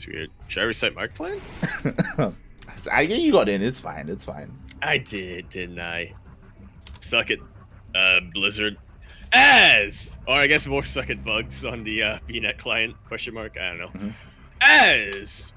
weird. Should I recite my plan? You got in. It's fine. It's fine. I did, didn't I? Suck it, Blizzard. Or I guess more suck it bugs on the VNet client, question mark, I don't know. As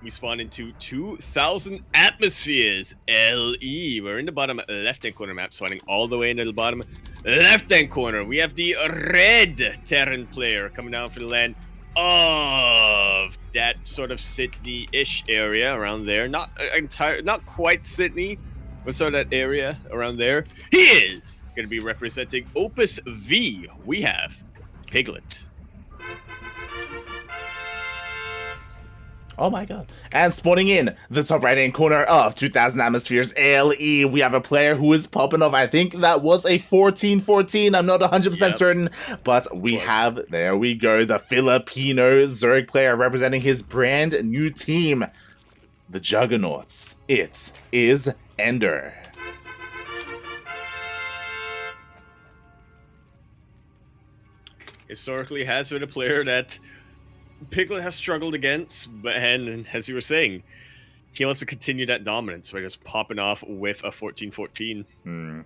we spawn into 2,000 atmospheres, LE. We're in the bottom left-hand corner map, spawning all the way into the bottom left-hand corner. We have the red Terran player coming down for the land of that sort of Sydney-ish area around there. Not quite Sydney, but sort of that area around there. He is going to be representing Opus V. We have Piglet. Oh my god. And spawning in the top right hand corner of 2000 Atmospheres LE, we have a player who is popping off. I think that was a 14-14. I'm not 100% certain, but we have, there we go, the Filipino Zerg player representing his brand new team, the Juggernauts. It is EnDerr. Historically has been a player that Piglet has struggled against, and as you were saying, he wants to continue that dominance by just popping off with a 14-14.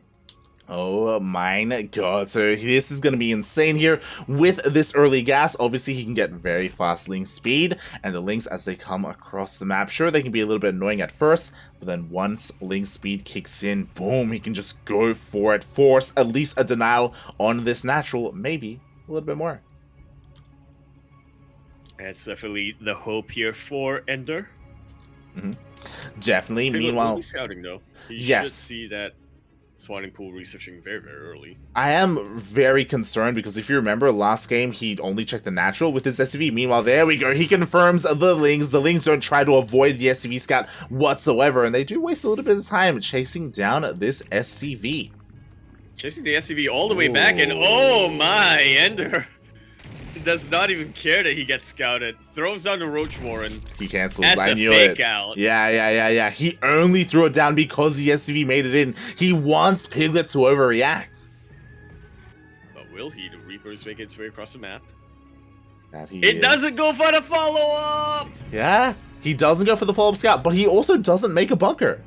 Oh my god, so this is going to be insane here with this early gas. Obviously, he can get very fast link speed, and the links as they come across the map, sure, they can be a little bit annoying at first, but then once link speed kicks in, boom, he can just go for it, force at least a denial on this natural, maybe a little bit more. That's definitely the hope here for EnDerr. Definitely. Piglet Meanwhile, will be scouting though. You yes, should see that spawning pool researching very, very early. I am very concerned because if you remember last game, he only checked the natural with his SCV. Meanwhile, there we go. He confirms the links. The links don't try to avoid the SCV scout whatsoever, and they do waste a little bit of time chasing down this SCV. Chasing the SCV all the way back, and oh my, EnDerr does not even care that he gets scouted. Throws down the Roach Warren. He cancels. As I the knew fake it. out. Yeah. He only threw it down because the SCV made it in. He wants Piglet to overreact. But will he? The Reapers make its way across the map. It doesn't go for the follow-up! Yeah, he doesn't go for the follow-up scout, but he also doesn't make a bunker.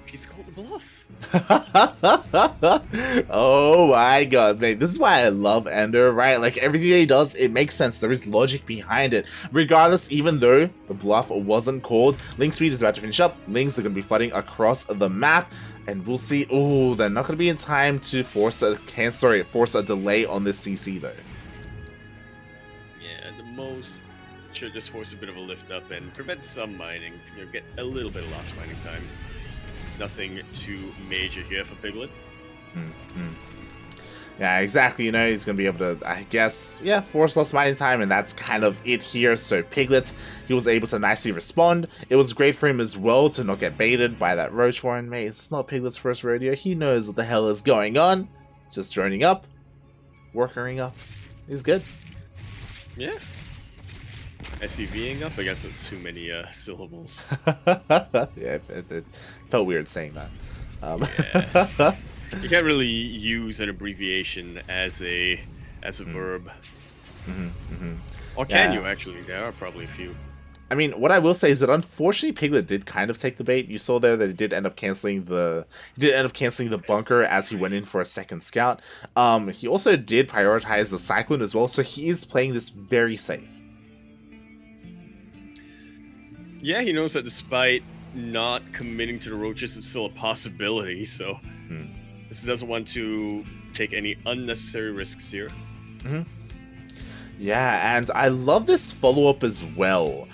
He's called the bluff. Oh my god, mate. This is why I love EnDerr, right? Like, everything that he does, it makes sense. There is logic behind it. Regardless, even though the bluff wasn't called, link speed is about to finish up. Links are going to be flooding across the map. And we'll see. Oh, they're not going to be in time to force a delay on this CC, though. Yeah, the most should just force a bit of a lift up and prevent some mining. You know, get a little bit of lost mining time. Nothing too major here for Piglet. Yeah, exactly. You know, he's going to be able to, I guess, yeah, force less mining time, and that's kind of it here. So Piglet, he was able to nicely respond. It was great for him as well to not get baited by that Roach Warren. Mate, it's not Piglet's first rodeo. He knows what the hell is going on. It's just droning up, working up. He's good. Yeah. SCVing up? I guess that's too many syllables. Yeah, it felt weird saying that. Yeah. You can't really use an abbreviation as a verb. Or can you actually? There are probably a few. I mean, what I will say is that unfortunately Piglet did kind of take the bait. You saw there that he did end up canceling the bunker as he went in for a second scout. He also did prioritize the Cyclone as well, so he is playing this very safe. Yeah, he knows that despite not committing to the roaches, it's still a possibility, so this doesn't want to take any unnecessary risks here. Yeah, and I love this follow-up as well.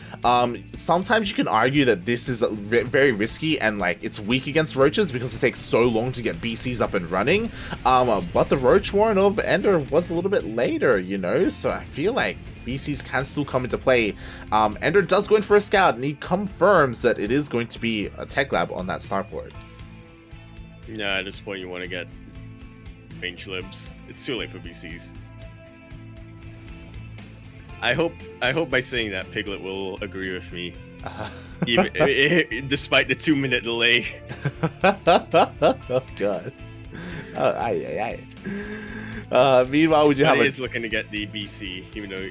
Sometimes you can argue that this is very risky and like it's weak against roaches because it takes so long to get BCs up and running. But the Roach Warren of EnDerr was a little bit later, you know, so I feel like BCs can still come into play. EnDerr does go in for a scout, and he confirms that it is going to be a tech lab on that starport. Yeah, at this point you want to get range libs. It's too late for BCs. I hope by saying that Piglet will agree with me, even despite the 2-minute delay. Oh god. Meanwhile, would you have is looking to get the BC, even though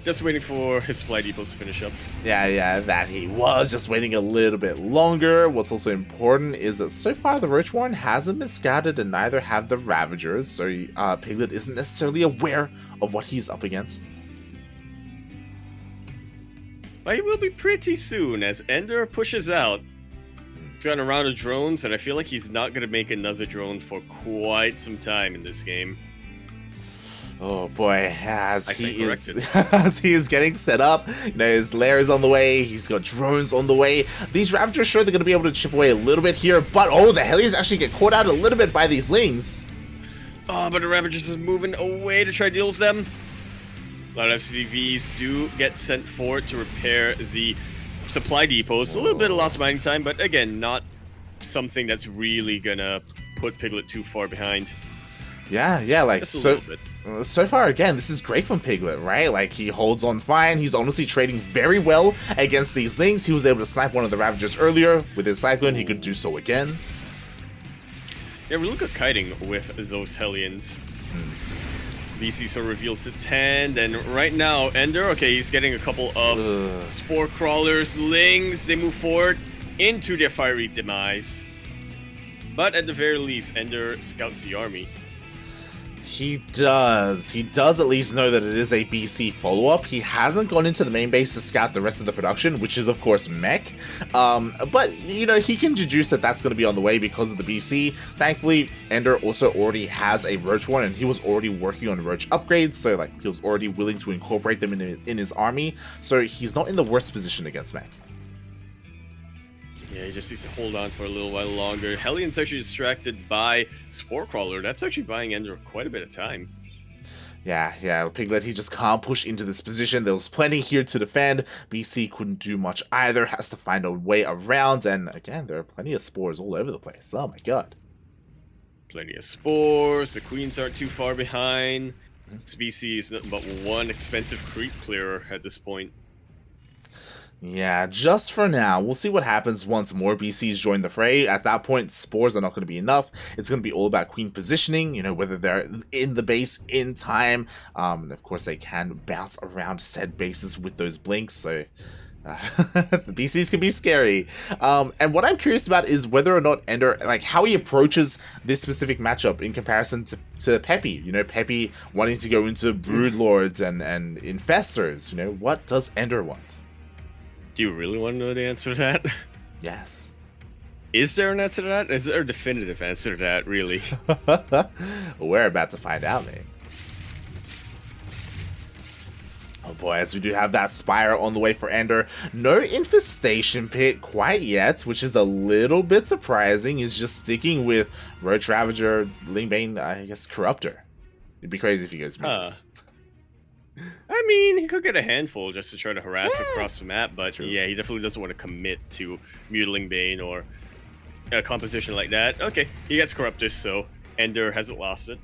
Just waiting for his supply depots to finish up. Yeah, that he was just waiting a little bit longer. What's also important is that so far the Roach Warren hasn't been scattered and neither have the Ravagers, so Piglet isn't necessarily aware of what he's up against. But he will be pretty soon as EnDerr pushes out. He's got a round of drones, and I feel like he's not going to make another drone for quite some time in this game. Oh boy, as he is getting set up, you know, his lair is on the way, he's got drones on the way. These Ravagers, sure, they're going to be able to chip away a little bit here, but oh, the Hellions actually get caught out a little bit by these Lings. Oh, but the Ravagers is moving away to try to deal with them. A lot of SVVs do get sent forward to repair the supply depots. A little bit of lost mining time, but again, not something that's really gonna put Piglet too far behind. Yeah, like, just a little bit. So far, again, this is great from Piglet, right? Like, he holds on fine. He's honestly trading very well against these Lings. He was able to snipe one of the Ravagers earlier. With his Cyclone, he could do so again. Yeah, we look at kiting with those Hellions. BC so reveals its hand, and right now, EnDerr, okay, he's getting a couple of Spore Crawlers, Lings. They move forward into their fiery demise. But at the very least, EnDerr scouts the army. He does at least know that it is a BC follow-up. He hasn't gone into the main base to scout the rest of the production, which is of course mech. But, you know, he can deduce that that's going to be on the way because of the BC. Thankfully, EnDerr also already has a Roach one, and he was already working on Roach upgrades, so like he was already willing to incorporate them in his army, so he's not in the worst position against mech. Yeah, he just needs to hold on for a little while longer. Hellion's actually distracted by Spore Crawler. That's actually buying EnDerr quite a bit of time. Yeah, Piglet, he just can't push into this position. There was plenty here to defend. BC couldn't do much either, has to find a way around, and again, there are plenty of spores all over the place. Oh my god. Plenty of spores, the queens aren't too far behind. This BC is nothing but one expensive creep clearer at this point. Yeah, just for now. We'll see what happens once more BCs join the fray. At that point, spores are not going to be enough. It's going to be all about queen positioning, you know, whether they're in the base in time. And of course, they can bounce around said bases with those blinks, so the BCs can be scary. And what I'm curious about is whether or not EnDerr, like, how he approaches this specific matchup in comparison to Peppy. You know, Peppy wanting to go into Broodlords and Infestors. You know, what does EnDerr want? Do you really want to know the answer to that? Yes. Is there an answer to that? Is there a definitive answer to that, really? We're about to find out, man. Oh boy, as we do have that Spire on the way for EnDerr. No Infestation Pit quite yet, which is a little bit surprising. He's just sticking with Roach Ravager, Lingbane, I guess Corruptor. It'd be crazy if he goes mutants. I mean, he could get a handful just to try to harass across the map, but true. Yeah, he definitely doesn't want to commit to Mutiling Bane or a composition like that. Okay, he gets Corruptor, so EnDerr hasn't lost it.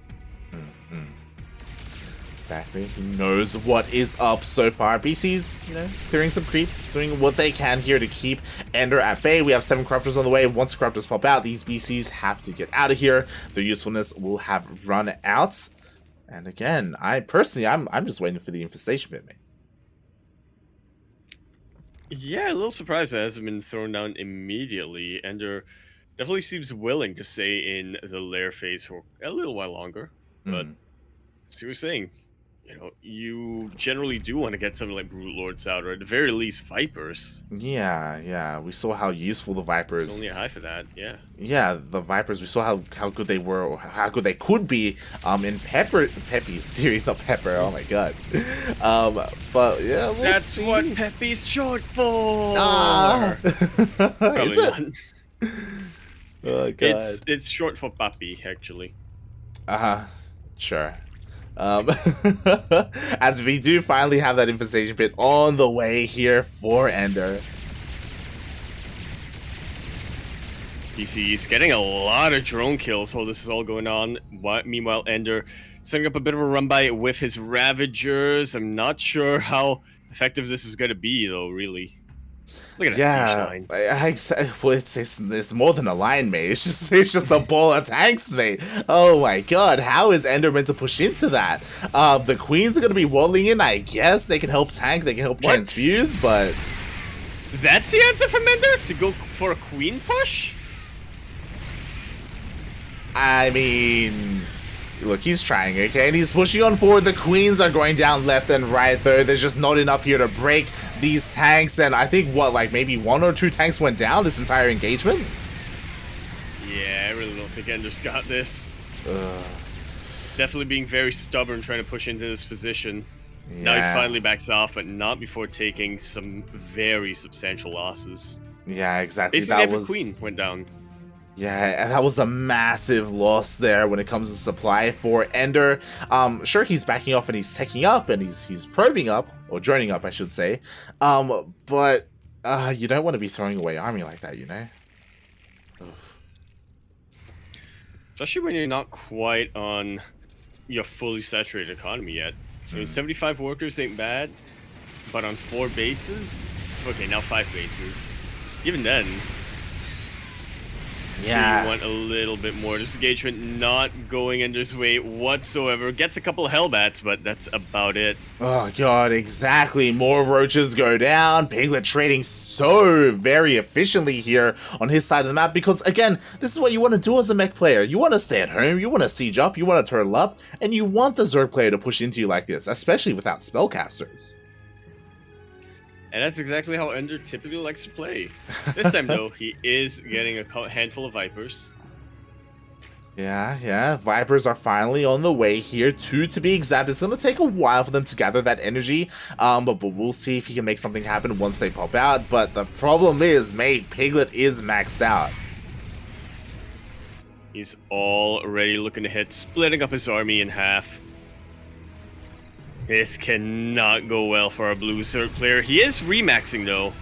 Exactly, he knows what is up so far. BC's, you know, clearing some creep, doing what they can here to keep EnDerr at bay. We have 7 Corruptors on the way. Once Corruptors pop out, these BCs have to get out of here. Their usefulness will have run out. And again, I'm just waiting for the Infestation Pit, man. Yeah, a little surprised that hasn't been thrown down immediately. EnDerr definitely seems willing to stay in the lair phase for a little while longer. But see what you're saying. You know, you generally do want to get something like Broodlords out, or at the very least, Vipers. Yeah. We saw how useful the Vipers... It's only a high for that, yeah. Yeah, the Vipers, we saw how good they were, or how good they could be in Peppy's series, not Pepper, oh my god. But, yeah, we'll That's see. what Peppy's short for! Probably is it? Not. Oh god. It's short for puppy, actually. Sure. As we do finally have that Infestation Pit on the way here for EnDerr. BC's getting a lot of drone kills while this is all going on. Meanwhile, EnDerr setting up a bit of a run by with his Ravagers. I'm not sure how effective this is going to be, though, really. Look at that siege Yeah, line. well, it's more than a line, mate. It's just a ball of tanks, mate. Oh my god, how is EnDerr meant to push into that? The queens are gonna be waddling in. I guess they can help tank, they can help What? transfuse, but That's the answer from EnDerr? To go for a queen push? I mean, look, he's trying, okay? And he's pushing on forward. The queens are going down left and right, though. There's just not enough here to break these tanks. And I think, what, like maybe 1 or 2 tanks went down this entire engagement? Yeah, I really don't think EnDerr's got this. Definitely being very stubborn trying to push into this position. Yeah. Now he finally backs off, but not before taking some very substantial losses. Yeah, exactly. Basically, that every was queen went down. Yeah, and that was a massive loss there when it comes to supply for EnDerr. Sure, he's backing off and he's taking up and he's probing up, or joining up, I should say. But you don't want to be throwing away army like that, you know? Oof. Especially when you're not quite on your fully saturated economy yet. I mean, 75 workers ain't bad, but on 4 bases? Okay, now 5 bases. Even then, Yeah. you want a little bit more. This engagement not going EnDerr's way whatsoever. Gets a couple of Hellbats, but that's about it. Oh god, exactly. More roaches go down. Piglet trading so very efficiently here on his side of the map because, again, this is what you want to do as a mech player. You want to stay at home, you want to siege up, you want to turtle up, and you want the Zerg player to push into you like this, especially without spellcasters. And that's exactly how EnDerr typically likes to play. This time, though, he is getting a handful of Vipers. Yeah, Vipers are finally on the way here, 2 to be exact. It's going to take a while for them to gather that energy, but we'll see if he can make something happen once they pop out. But the problem is, mate, Piglet is maxed out. He's already looking to hit, splitting up his army in half. This cannot go well for our blue Zerg player. He is remaxing, though.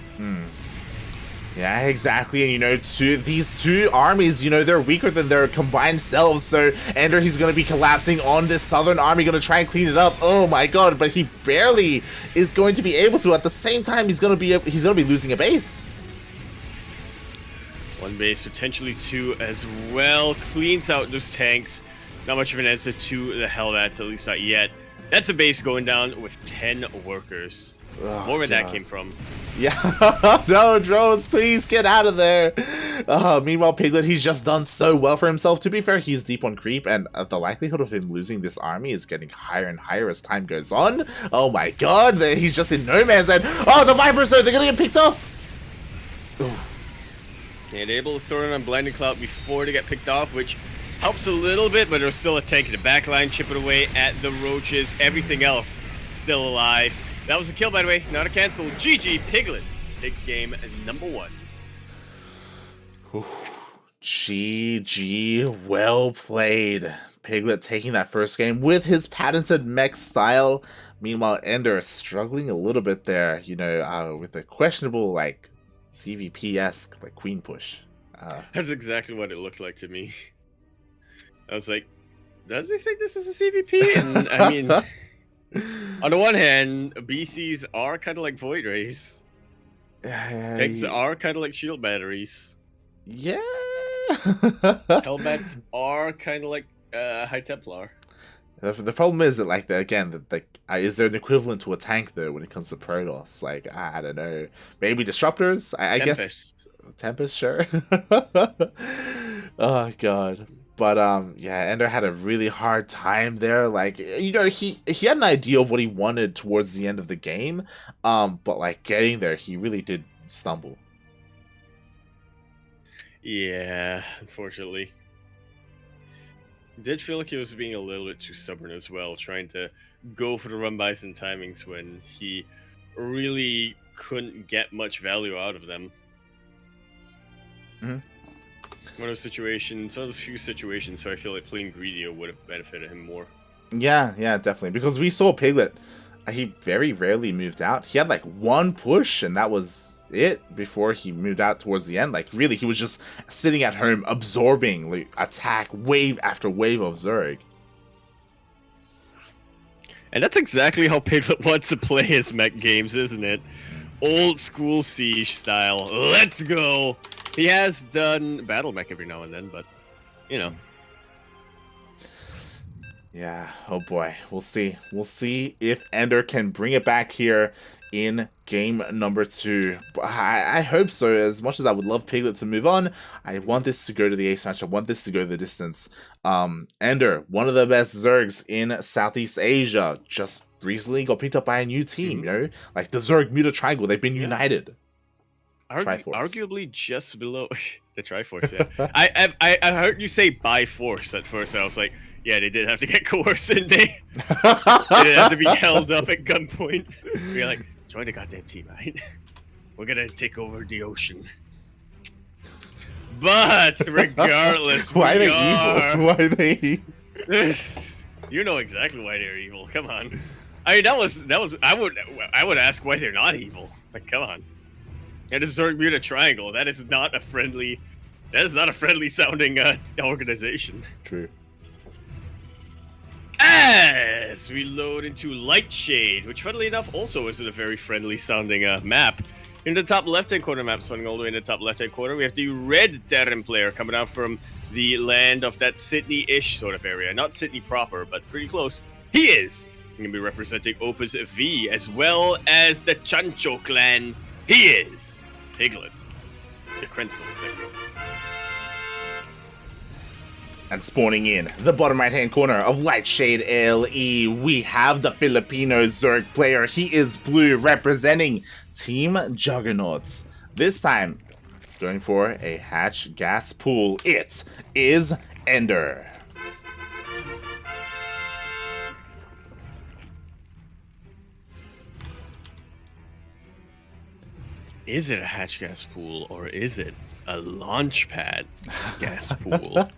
Yeah, exactly. And, you know, these 2 armies, you know, they're weaker than their combined selves. So, EnDerr, he's going to be collapsing on this southern army, going to try and clean it up. Oh, my God. But he barely is going to be able to. At the same time, he's going to be losing a base. 1 base, potentially 2 as well. Cleans out those tanks. Not much of an answer to the Hellbats, at least not yet. That's a base going down with 10 workers. Oh, More where that God. came from. Yeah, no, drones, please get out of there. Meanwhile, Piglet, he's just done so well for himself. To be fair, he's deep on creep, and the likelihood of him losing this army is getting higher and higher as time goes on. Oh my god, he's just in no man's land. Oh, the Vipers, though, they're gonna get picked off. And able to throw it on Blinding Cloud before they get picked off, which helps a little bit, but there's still a tank in the back line, chipping away at the roaches. Everything else still alive. That was a kill, by the way, not a cancel. GG, Piglet takes game number 1. GG, well played. Piglet taking that first game with his patented mech style. Meanwhile, EnDerr is struggling a little bit there, you know, with a questionable, like, ZvT-esque, like, queen push. That's exactly what it looked like to me. I was like, does he think this is a CVP? And, I mean, on the one hand, BCs are kind of like Void Rays. Tanks are kind of like shield batteries. Yeah. Hellbats are kind of like High Templar. The problem is that, like, is there an equivalent to a tank, though, when it comes to Protoss? Like, I don't know. Maybe Disruptors? I guess. Tempest, sure. Oh, God. But, yeah, EnDerr had a really hard time there. Like, you know, he had an idea of what he wanted towards the end of the game. But, like, getting there, he really did stumble. Yeah, unfortunately. Did feel like he was being a little bit too stubborn as well, trying to go for the run-bys and timings when he really couldn't get much value out of them. One of those few situations where I feel like playing Greedio would have benefited him more. Yeah, definitely. Because we saw Piglet, he very rarely moved out. He had like 1 push, and that was it before he moved out towards the end. Like, really, he was just sitting at home absorbing like attack wave after wave of Zerg. And that's exactly how Piglet wants to play his mech games, isn't it? Old school Siege style. Let's go. He has done battle mech every now and then, but you know. Yeah, oh boy. We'll see. We'll see if EnDerr can bring it back here in game number 2. I hope so. As much as I would love Piglet to move on, I want this to go to the ace match. I want this to go the distance. EnDerr, one of the best Zergs in Southeast Asia, just recently got picked up by a new team, you know? Like the Zerg Muta Triangle, they've been united. Arguably just below the Triforce, yeah. I heard you say by force at first. I was like, yeah, they did have to get coerced, didn't they? They did have to be held up at gunpoint. We're like, join the goddamn team, right? We're gonna take over the ocean. But regardless, why are they evil? Why are they evil? You know exactly why they're evil. Come on. I mean, that was. I would ask why they're not evil. Like, come on. That is Zerg Muta Triangle. That is not a friendly. That is not a friendly sounding organization. True. As we load into Lightshade, which funnily enough also isn't a very friendly sounding map. In the top left-hand corner map, swinging all the way in the top left-hand corner, we have the red Terran player coming out from the land of that Sydney-ish sort of area. Not Sydney proper, but pretty close. He is going to be representing Opus V, as well as the Chancho clan. He is Piglet, the Krenzel segment. And spawning in the bottom right-hand corner of Lightshade LE, we have the Filipino Zerg player. He is blue, representing Team Juggernauts. This time, going for a hatch gas pool. It is EnDerr. Is it a hatch gas pool, or is it a launch pad gas pool?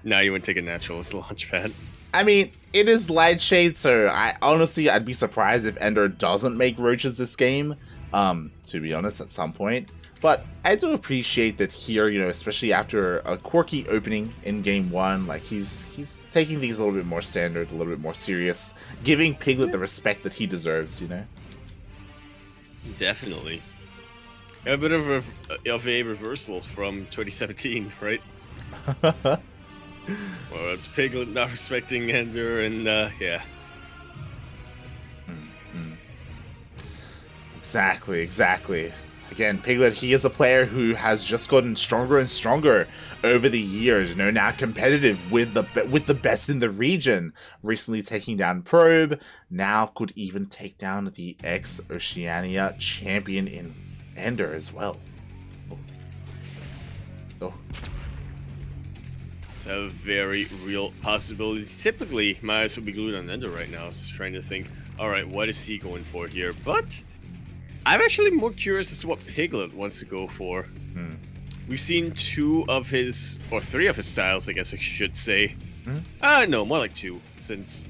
Now you would take a natural as a launch pad. I mean, it is Lightshade, so I'd be surprised if EnDerr doesn't make roaches this game, to be honest, at some point. But I do appreciate that here, you know, especially after a quirky opening in game 1, like he's taking things a little bit more standard, a little bit more serious, giving Piglet the respect that he deserves, you know? Definitely. A bit of a reversal from 2017, right? Well, it's Piglet not respecting EnDerr, and yeah. Exactly. Again, Piglet, he is a player who has just gotten stronger and stronger over the years, you know, now competitive with the best in the region. Recently taking down Probe, now could even take down the ex-Oceania champion in EnDerr as well. Oh. It's a very real possibility. Typically, my eyes would be glued on EnDerr right now. I was trying to think, alright, what is he going for here? But I'm actually more curious as to what Piglet wants to go for. We've seen 2 of his, or 3 of his styles, I guess I should say. No, more like 2, since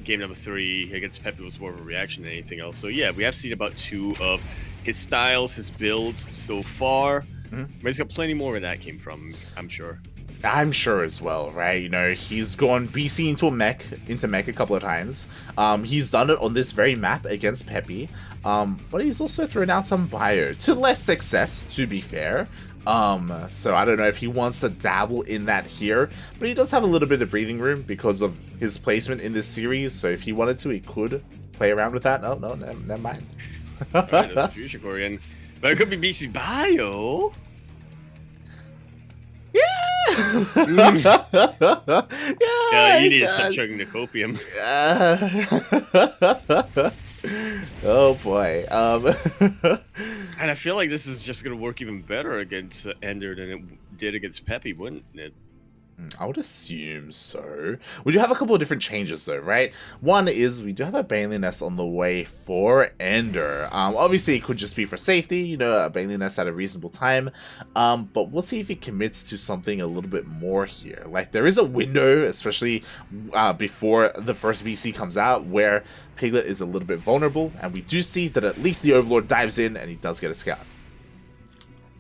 game number 3 against Pepe was more of a reaction than anything else. So yeah, we have seen about 2 of his styles, his builds so far. But he's got plenty more where that came from, I'm sure. I'm sure as well, right? You know, he's gone BC into mech a couple of times. He's done it on this very map against Pepe. But he's also thrown out some bio to less success, to be fair. So I don't know if he wants to dabble in that here, but he does have a little bit of breathing room because of his placement in this series. So if he wanted to, he could play around with that. No, never mind. Alright, that's the future Korean. But it could be BC Bio. Yeah, you need to stop chugging the copium. Oh boy. And I feel like this is just gonna work even better against EnDerr than it did against Pepe, wouldn't it? I would assume so. We do have a couple of different changes though, right? One is we do have a Baneling Nest on the way for EnDerr. Obviously it could just be for safety, you know, a Baneling Nest at a reasonable time. But we'll see if he commits to something a little bit more here. Like there is a window, especially before the first VC comes out, where Piglet is a little bit vulnerable, and we do see that at least the Overlord dives in and he does get a scout.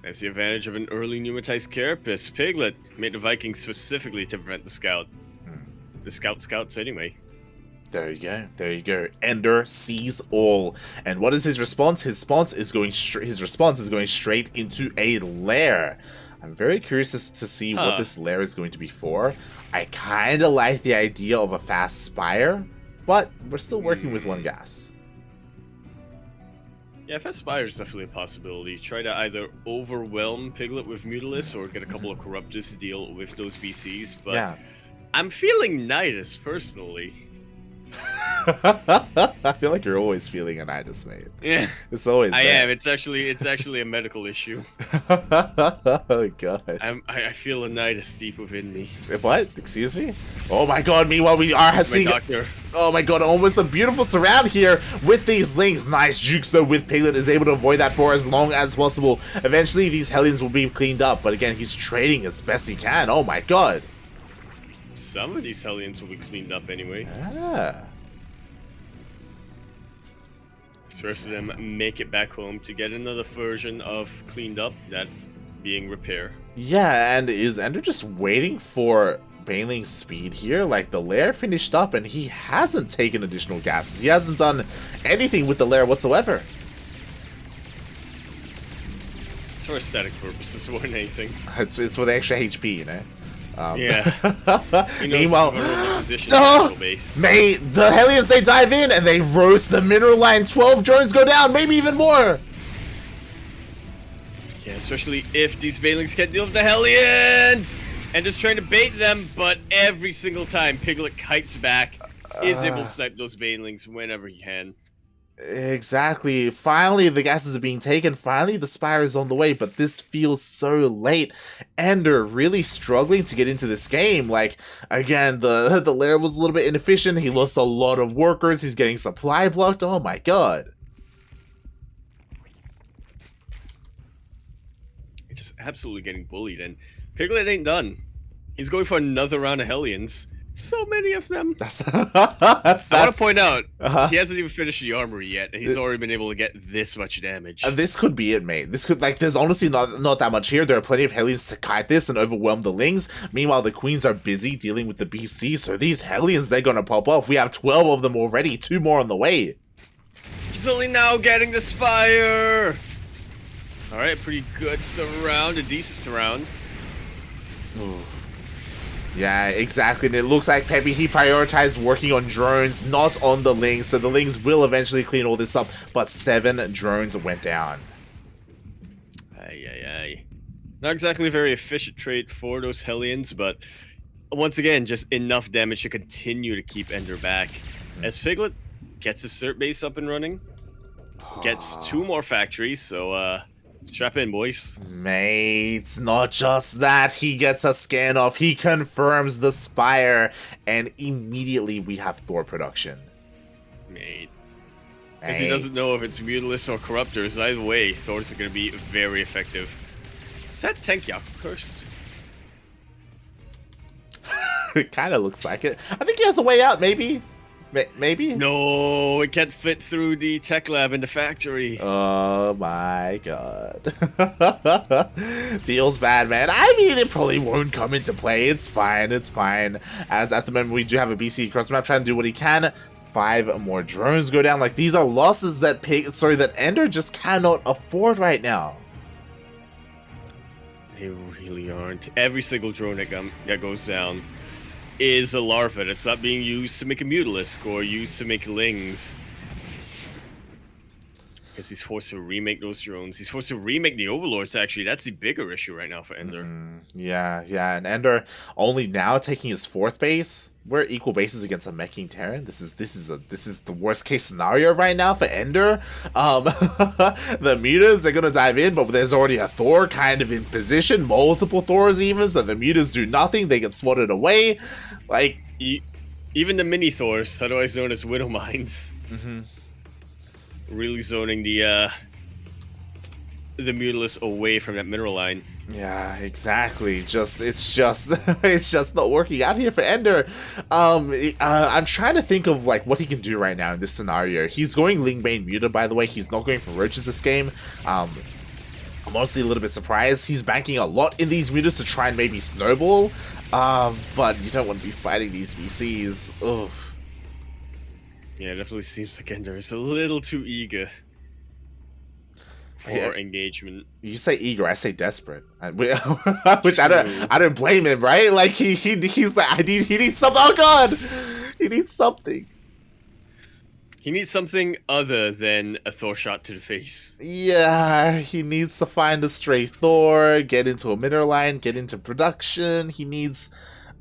That's the advantage of an early pneumatized carapace. Piglet made the Vikings specifically to prevent the scout. The scouts anyway. There you go. There you go. EnDerr sees all. And what is his response? His response is going straight into a lair. I'm very curious to see what this lair is going to be for. I kind of like the idea of a fast spire, but we're still working with one gas. Yeah, fast spire is definitely a possibility. Try to either overwhelm Piglet with Mutalisk or get a couple of Corruptors to deal with those BCs, but yeah. I'm feeling Nidus personally. I feel like you're always feeling a Nidus, mate. Yeah, it's always. I am. It's actually a medical issue. Oh god. I feel a Nidus deep within me. What? Excuse me? Oh my god! Meanwhile, we are seeing. Oh my god! Almost a beautiful surround here with these links. Nice jukes though. With Piglet is able to avoid that for as long as possible. Eventually, these Hellions will be cleaned up, but again, he's trading as best he can. Oh my god. Some of these Hellions will be cleaned up anyway. Ah. The rest of them make it back home to get another version of cleaned up, that being repair. Yeah, and is EnDerr just waiting for Baneling's speed here? Like, the lair finished up and he hasn't taken additional gases. He hasn't done anything with the lair whatsoever. It's for aesthetic purposes more than anything. It's for the extra HP, you know? Yeah. Meanwhile, mate, the Hellions, they dive in and they roast the mineral line. 12 drones go down, maybe even more. Yeah, especially if these Banelings can't deal with the Hellions and just trying to bait them, but every single time Piglet kites back, is able to snipe those Banelings whenever he can. Exactly. Finally, the gases are being taken. Finally, the Spire is on the way, but this feels so late. EnDerr really struggling to get into this game. Like, again, the lair was a little bit inefficient. He lost a lot of workers. He's getting supply blocked. Oh my god. He's just absolutely getting bullied, and Piglet ain't done. He's going for another round of Hellions. So many of them. I want to point out, he hasn't even finished the armory yet, and he's already been able to get this much damage. This could be it, mate. This could, like, there's honestly not that much here. There are plenty of Hellions to kite this and overwhelm the Lings. Meanwhile, the Queens are busy dealing with the BC, so these Hellions, they're gonna pop off. We have 12 of them already, 2 more on the way. He's only now getting the Spire! Alright, pretty good surround, a decent surround. Ooh. Yeah, exactly. And it looks like Peppy, he prioritized working on drones, not on the Lings. So the Lings will eventually clean all this up. But 7 drones went down. Aye. Not exactly a very efficient trade for those Hellions, but once again, just enough damage to continue to keep EnDerr back. As Piglet gets his cert base up and running, gets 2 more factories, so strap in, boys. Mate, not just that, he gets a scan off, he confirms the Spire, and immediately we have Thor production. Mate. Because he doesn't know if it's Mutalisk or Corruptors. Either way, Thor's going to be very effective. Is that tank Yakuzaku cursed? It kind of looks like it. I think he has a way out, maybe? Maybe? No, it can't fit through the tech lab in the factory. Oh my god. Feels bad, man. I mean, it probably won't come into play. It's fine, As at the moment, we do have a BC across the map trying to do what he can. 5 more drones go down. Like, these are losses that EnDerr just cannot afford right now. They really aren't. Every single drone that goes down is a larva that's not being used to make a Mutalisk or used to make Lings. Because he's forced to remake those drones. He's forced to remake the Overlords, actually. That's the bigger issue right now for EnDerr. Yeah, and EnDerr only now taking his 4th base. We're equal bases against a Meching Terran. This is the worst case scenario right now for EnDerr. The Mutas, they're gonna dive in, but there's already a Thor kind of in position, multiple Thors even, so the Mutas do nothing, they get swatted away. Like, even the mini Thors, otherwise known as Widow Mines. Really zoning the Mutalisk away from that mineral line. Yeah, exactly. It's just not working out here for EnDerr. I'm trying to think of like what he can do right now in this scenario. He's going Lingbane Muta, by the way. He's not going for Roaches this game. I'm honestly a little bit surprised. He's banking a lot in these Mutas to try and maybe snowball. But you don't want to be fighting these VCs. Oof. Yeah, it definitely seems like EnDerr is a little too eager for engagement. You say eager, I say desperate, which True. I don't blame him, right? Like he's like he needs something. Oh god, he needs something. He needs something other than a Thor shot to the face. Yeah, he needs to find a stray Thor, get into a middle line, get into production. He needs,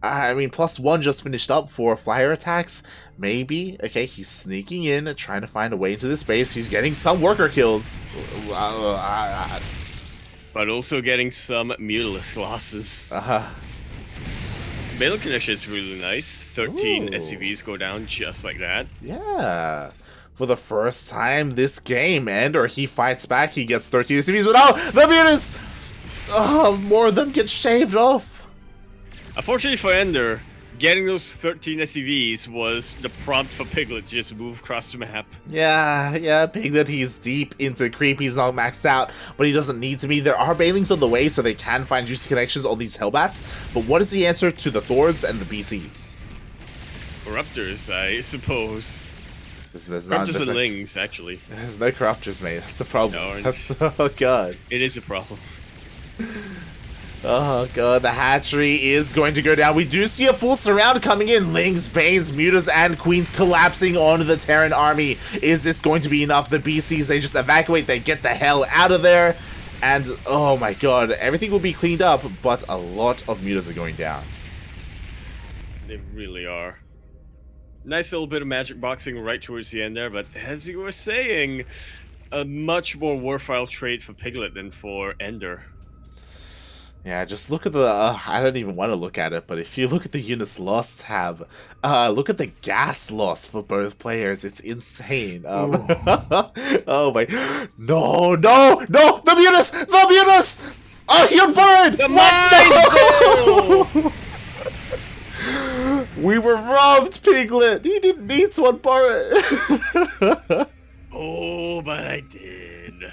I mean, +1 just finished up for flyer attacks. Maybe, okay, he's sneaking in, trying to find a way into this base. He's getting some worker kills. But also getting some Mutilus losses. Uh-huh. Melee connection is really nice. 13 Ooh. SCVs go down just like that. Yeah. For the first time this game, EnDerr, he fights back, he gets 13 SCVs, but oh, the Mutilus! Oh, more of them get shaved off. Unfortunately for EnDerr, getting those 13 SCVs was the prompt for Piglet to just move across the map. Yeah, Piglet, he's deep into creep, he's not maxed out, but he doesn't need to be. There are Banelings on the way, so they can find juicy connections on these Hellbats, but what is the answer to the Thors and the BCs? Corruptors, I suppose. There's Corruptors and Lings, actually. There's no Corruptors, mate. That's the problem. No, Oh god. It is a problem. Oh god, the hatchery is going to go down. We do see a full surround coming in. Lings, Banes, Mutas, and Queens collapsing onto the Terran army. Is this going to be enough? The BCs, they just evacuate, they get the hell out of there. And, oh my god, everything will be cleaned up, but a lot of Mutas are going down. They really are. Nice little bit of magic boxing right towards the end there, but as you were saying, a much more worthwhile trade for Piglet than for EnDerr. Yeah, just look at the, I don't even want to look at it, but if you look at the units lost tab, look at the gas loss for both players. It's insane. Oh my, no, the Mutas! Oh, you're burned! The We were robbed, Piglet! He didn't need to unbar it! Oh, but I did.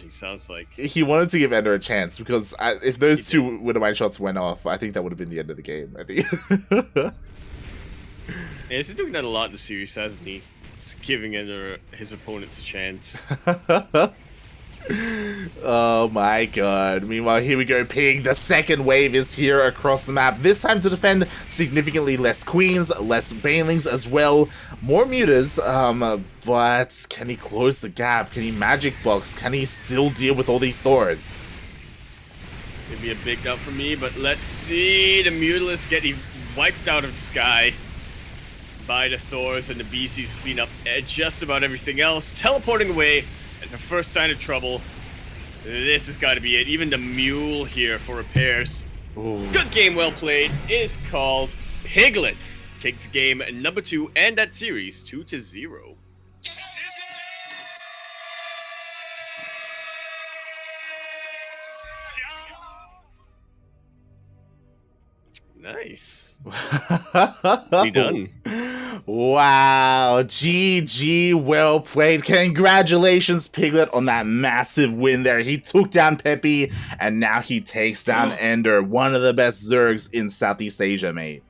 Sounds like he wanted to give EnDerr a chance, because if those two Widowmine shots went off, I think that would have been the end of the game, I think. Yeah, he's been doing that a lot in the series, hasn't he? Just giving EnDerr his opponents a chance. Oh my god. Meanwhile, here we go, Pig. The second wave is here across the map. This time to defend significantly less Queens, less Banelings as well. More Mutas, but can he close the gap? Can he magic box? Can he still deal with all these Thors? It'd be a big doubt for me, but let's see. The Mutilus get wiped out of the sky by the Thors, and the BCs clean up just about everything else, teleporting away. And the first sign of trouble, this has got to be it. Even the mule here for repairs. Ooh. Good game, well played, is called. Piglet takes game number 2 and that series 2-0. Nice. We done. Wow, GG, well played. Congratulations, Piglet, on that massive win there. He took down Peppy, and now he takes down EnDerr, one of the best Zergs in Southeast Asia, mate.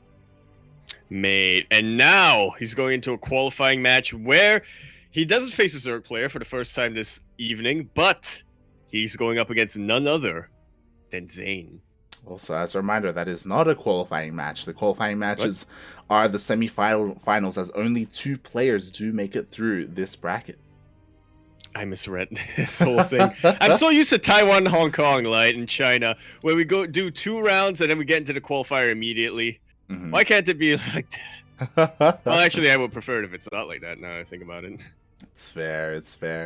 And now he's going into a qualifying match where he doesn't face a Zerg player for the first time this evening, but he's going up against none other than Zane. Also, as a reminder, that is not a qualifying match. The qualifying matches are the semi-finals, as only 2 players do make it through this bracket. I misread this whole thing. I'm so used to Taiwan, Hong Kong, like, and China, where we do 2 rounds and then we get into the qualifier immediately. Mm-hmm. Why can't it be like that? Well, actually, I would prefer it if it's not like that now I think about it. It's fair, it's fair.